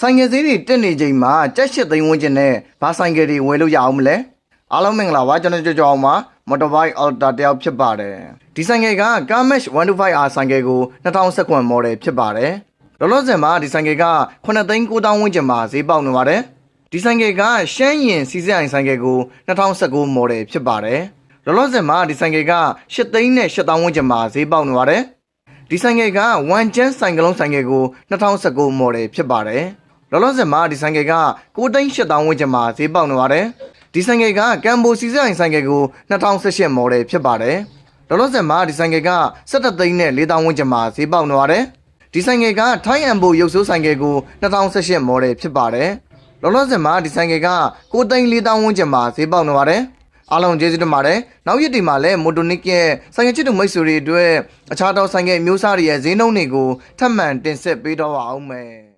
ဆိုင်ငယ်ဈေးတွေတက်နေချိန်မှာကြက်ရှစ်သိန်းဝန်းကျင်နဲ့ဘာဆိုင်ငယ်တွေဝယ်လို့ရအောင်မလဲအားလုံးမင်္ဂလာပါကျွန်တော်ကြောက်အောင်ပါ Motorbike Ultra တယောက်ဖြစ်ပါတယ်ဒီဆိုင်ငယ်က Carmesh 125R ဆိုင်ငယ်ကို2019 model ဖြစ်ပါတယ်လောလောဆယ်မှာဒီဆိုင်ငယ်က9,900,000ဝန်းကျင်မှာဈေးပေါက်နေပါတယ်ဒီဆိုင်ငယ်ကရှမ်းရင်စီစစ်အိုင်ဆိုင်ငယ်ကို2019 model ဖြစ်ပါတယ်လောလောဆယ်မှာဒီဆိုင်ငယ်က8,800,000ဝန်းကျင်မှာဈေးပေါက်နေပါတယ်ဒီဆိုင်ငယ်က1 Gen ဆိုင်ကလုံးဆိုင်ငယ်ကို2019 model ဖြစ်ပါတယ်လောလောဆယ်မှာဒီဆိုင်ငယ်က9,800,000ဝန်းကျင်မှာဈေးပေါက်နေပါတယ်ဒီဆိုင်ငယ်ကကမ်ဘိုစီစစ်အိုင်ဆိုင်ငယ်ကို2018 model ဖြစ်ပါတယ်လောလောဆယ်မှာဒီဆိုင်ငယ်က17သိန်းနဲ့4,000ဝန်းကျင်မှာဈေးပေါက်နေပါတယ်ဒီဆိုင်ငယ်ကထိုင်းအမ်ဘိုရုပ်ဆိုးဆိုင်ငယ်ကို2018 model ဖြစ်ပါတယ်လောလောဆယ်မှာဒီဆိုင်ငယ်က9,400,000ဝန်းကျင်မှာဈေးပေါက်နေပါတယ်အားလုံးကျေးဇူးတင်ပါတယ်နောက်ရက်ဒီမှာလည်းမိုတိုနစ်ရဲ့ဆိုင်ငယ်ချစ်သူမိတ်ဆွေတွေအတွက်အခြားသောဆိုင်ငယ်မျိုးစားတွေရဲ့ဈေးနှုန်းတွေကိုထပ်မံတင်ဆက်ပေးတော့ပါအောင်မယ်